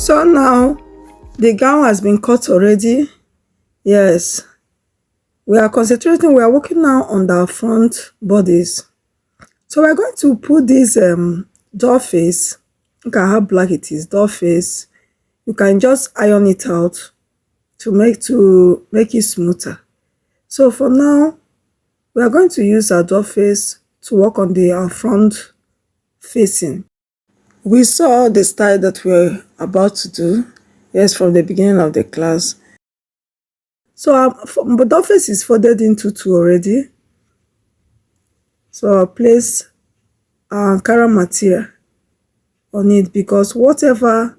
So now the gown has been cut already. Yes, we are concentrating, we are working now on the front bodies. So we're going to put this doll face. Look at how black it is, doll face. You can just iron it out to make it smoother. So for now, we are going to use our doll face to work on our front facing. We saw the style that we're about to do, yes, from the beginning of the class. So the doll face is folded into two already. So I'll place our Ankara material on it, because however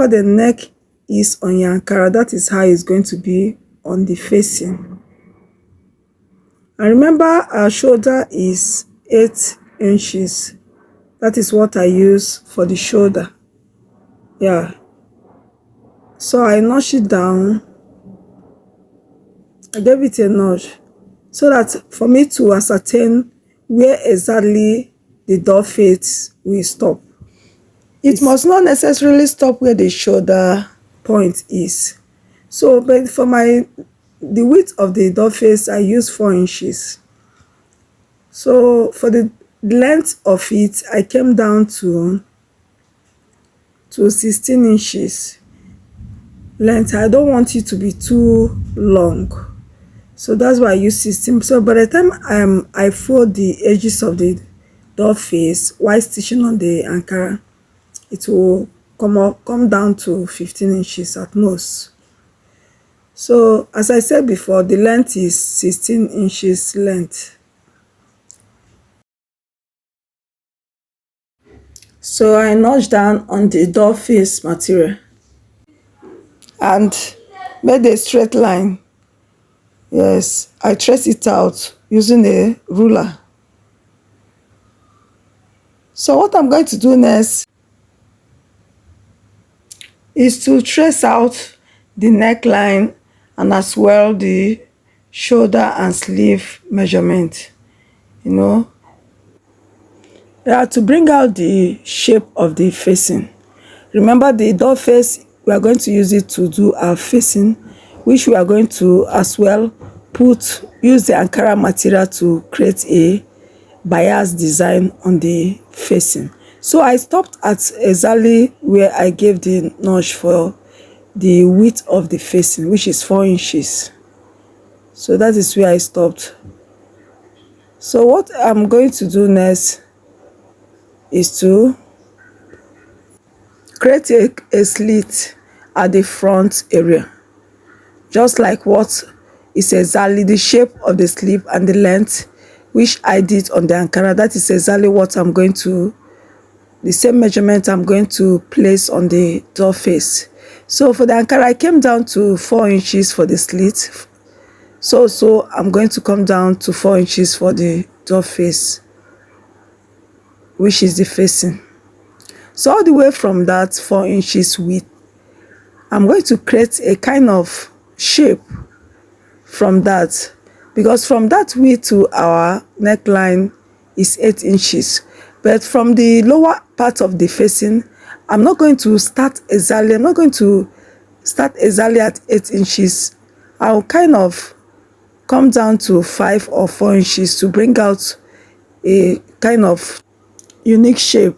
the neck is on your Ankara, that is how it's going to be on the facing. And remember, our shoulder is 8 inches. That is what I use for the shoulder. Yeah. So I notch it down. I gave it a notch so that for me to ascertain where exactly the doll face will stop. It must not necessarily stop where the shoulder point is. So, but for the width of the doll face, I use 4 inches. So for the length of it, I came down to 16 inches length. I don't want it to be too long, so that's why I use 16. So by the time I fold the edges of the doll face while stitching on the Ankara, it will come down to 15 inches at most. So as I said before, the length is 16 inches length. So I notched down on the doll face material and made a straight line. Yes, I traced it out using a ruler. So what I'm going to do next is to trace out the neckline and as well the shoulder and sleeve measurement, to bring out the shape of the facing. Remember, the doll face, we are going to use it to do our facing, which we are going to as well use the Ankara material to create a bias design on the facing. So I stopped at exactly where I gave the notch for the width of the facing, which is 4 inches. So that is where I stopped. So what I'm going to do next is to create a slit at the front area, just like what is exactly the shape of the sleeve and the length which I did on the Ankara. That is exactly what the same measurement I'm going to place on the doll face. So for the Ankara, I came down to 4 inches for the slit. So I'm going to come down to 4 inches for the doll face, which is the facing. So all the way from that 4 inches width, I'm going to create a kind of shape from that, because from that width to our neckline is 8 inches. But from the lower part of the facing, I'm not going to start exactly at 8 inches. I'll kind of come down to 5 or 4 inches to bring out a kind of unique shape.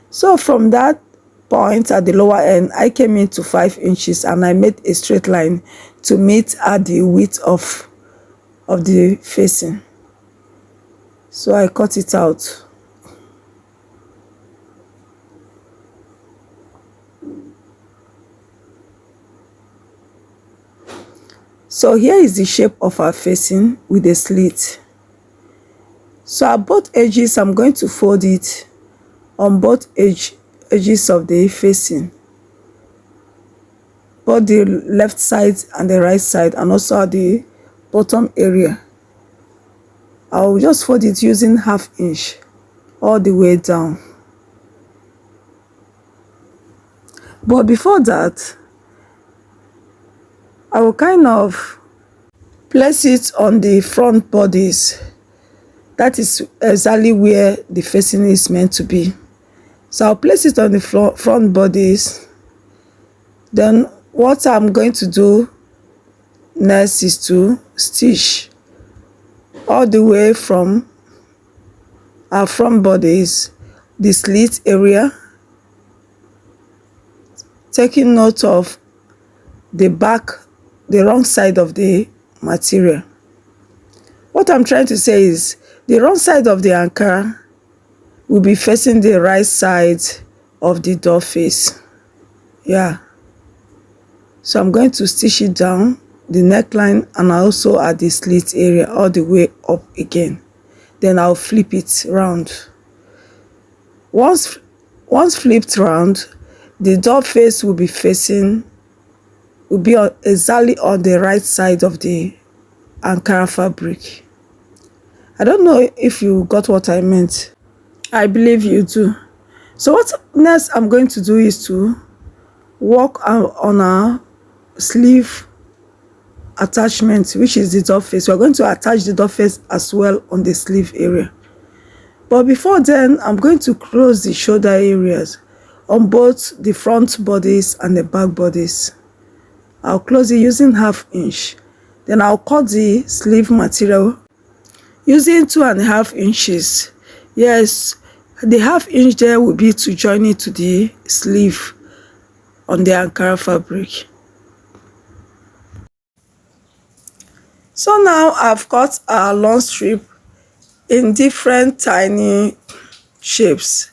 So from that point at the lower end, I came into 5 inches and I made a straight line to meet at the width of the facing. So I cut it out. So here is the shape of our facing with a slit. So at both edges, I'm going to fold it on both edges of the facing, both the left side and the right side, and also at the bottom area. I'll just fold it using 1/2 inch all the way down. But before that, I will kind of place it on the front bodies. That is exactly where the facing is meant to be. So I'll place it on the front bodies. Then what I'm going to do next is to stitch all the way from our front bodies, the slit area, taking note of the back, the wrong side of the material. What I'm trying to say is the wrong side of the ankara will be facing the right side of the door face. Yeah. So I'm going to stitch it down the neckline and also at the slit area all the way up again. Then I'll flip it round. Once flipped round, the door face will be exactly on the right side of the ankara fabric. I don't know if you got what I meant. I believe you do. So what next I'm going to do is to work on our sleeve attachment, which is the door face. We're going to attach the door face as well on the sleeve area. But before then, I'm going to close the shoulder areas on both the front bodies and the back bodies. I'll close it using 1/2 inch. Then I'll cut the sleeve material using 2.5 inches. Yes, the 1/2 inch there will be to join it to the sleeve on the ankara fabric. So now I've cut a long strip in different tiny shapes,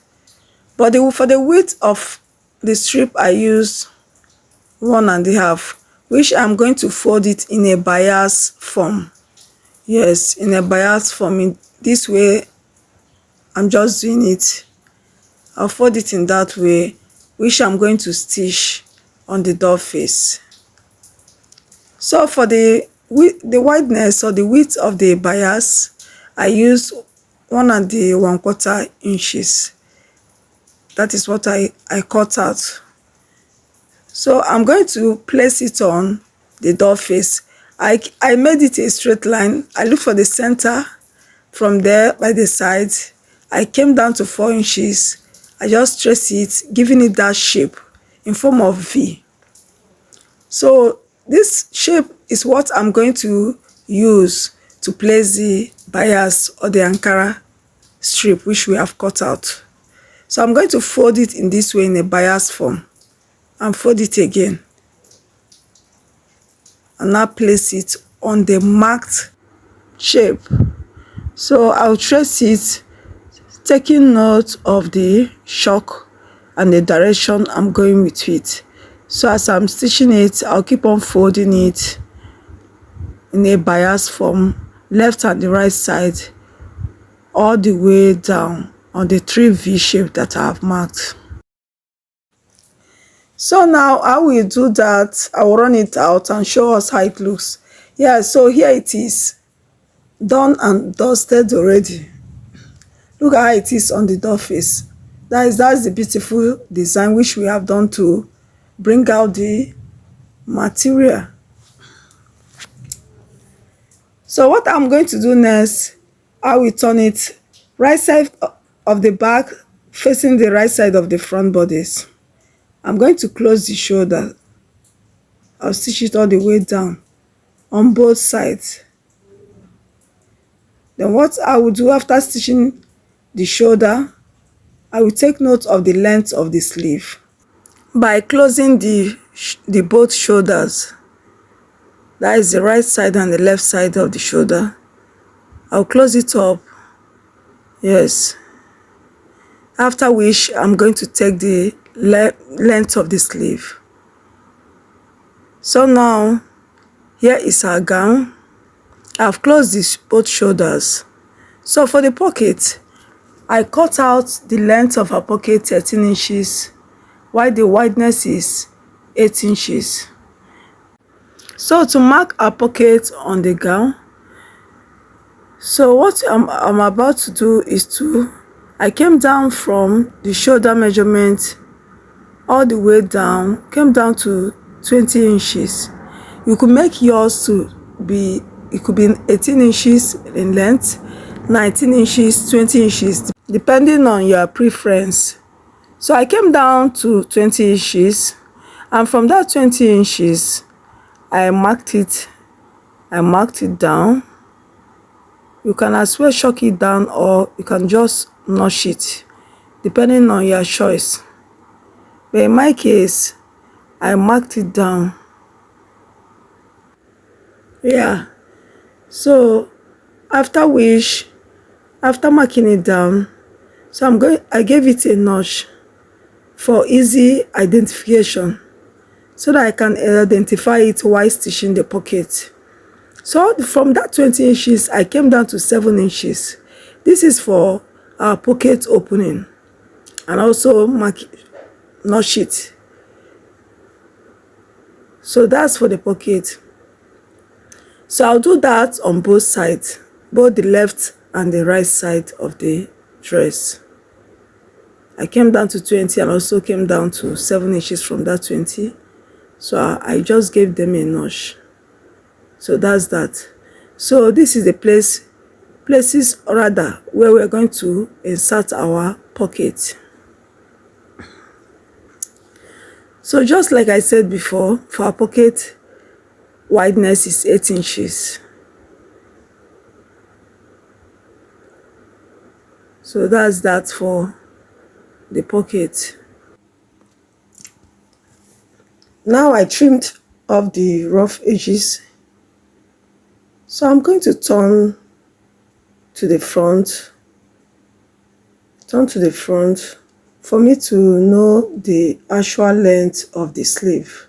but for the width of the strip I use 1.5, which I'm going to fold it in a bias form. Yes, in a bias form. In this way, I'm just doing it. I'll fold it in that way, which I'm going to stitch on the door face. So for the wideness or the width of the bias, I use 1.25 inches. That is what I cut out. So I'm going to place it on the door face. I made it a straight line. I look for the center. From there, by the side, I came down to 4 inches. I just trace it, giving it that shape in form of V. So this shape is what I'm going to use to place the bias or the ankara strip which we have cut out. So I'm going to fold it in this way in a bias form and fold it again. And now place it on the marked shape. So I'll trace it, taking note of the shock and the direction I'm going with it. So as I'm stitching it, I'll keep on folding it in a bias form, left and the right side, all the way down on the 3 V shape that I have marked. So now I will do that. I will run it out and show us how it looks. Yeah, so here it is, done and dusted already. Look at how it is on the door face. That's the beautiful design which we have done to bring out the material. So what I'm going to do next, I will turn it right side of the back facing the right side of the front bodies. I'm going to close the shoulder. I'll stitch it all the way down on both sides. Then what I will do after stitching the shoulder, I will take note of the length of the sleeve by closing the both shoulders. That is the right side and the left side of the shoulder. I'll close it up. Yes. After which, I'm going to take the length of the sleeve. So now, here is our gown. I've closed both shoulders. So for the pocket, I cut out the length of our pocket 13 inches, while the wideness is 8 inches. So to mark our pocket on the gown, so what I'm about to do is I came down from the shoulder measurement all the way down, came down to 20 inches. You could make yours it could be 18 inches in length, 19 inches, 20 inches, depending on your preference. So I came down to 20 inches, and from that 20 inches I marked it down. You can as well chalk it down, or you can just notch it depending on your choice. But in my case, I marked it down. Yeah. So after marking it down, so I gave it a notch for easy identification, so that I can identify it while stitching the pocket. So from that 20 inches, I came down to 7 inches. This is for our pocket opening, and also notch it. So that's for the pocket. So I'll do that on both sides, both the left and the right side of the dress. I came down to 20 and also came down to 7 inches from that 20. So I just gave them a notch. So that's that. So this is the places rather where we're going to insert our pocket. So just like I said before, for our pocket, wideness is 8 inches. So that's that for the pocket. Now I trimmed off the rough edges. So I'm going to turn to the front. For me to know the actual length of the sleeve,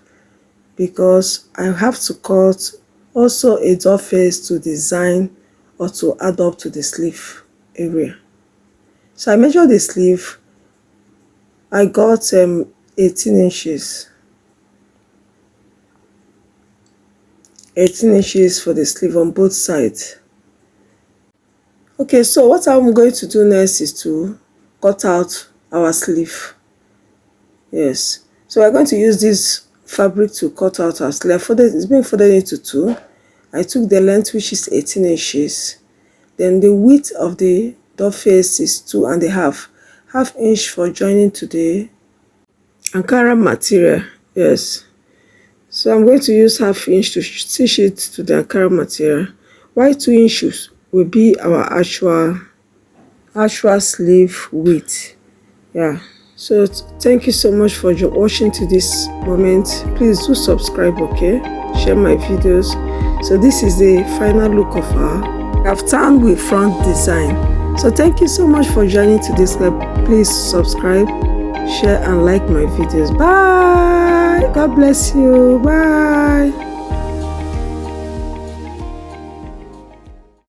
because I have to cut also a doll face to design or to add up to the sleeve area. So I measured the sleeve. I got 18 inches. 18 inches for the sleeve on both sides. Okay, so what I'm going to do next is to cut out our sleeve. Yes, so we're going to use this fabric to cut out our sleeve. It's been folded into two. I took the length, which is 18 inches. Then the width of the doll face is 2.5. Half inch for joining to the Ankara material. Yes. So I'm going to use half inch to stitch it to the Ankara material, while 2 inches will be our actual sleeve width. Yeah. So thank you so much for watching to this moment. Please do subscribe, okay? Share my videos. So this is the final look of our kaftan with front design. So thank you so much for joining to this club. Please subscribe, share and like my videos. Bye. God bless you. Bye.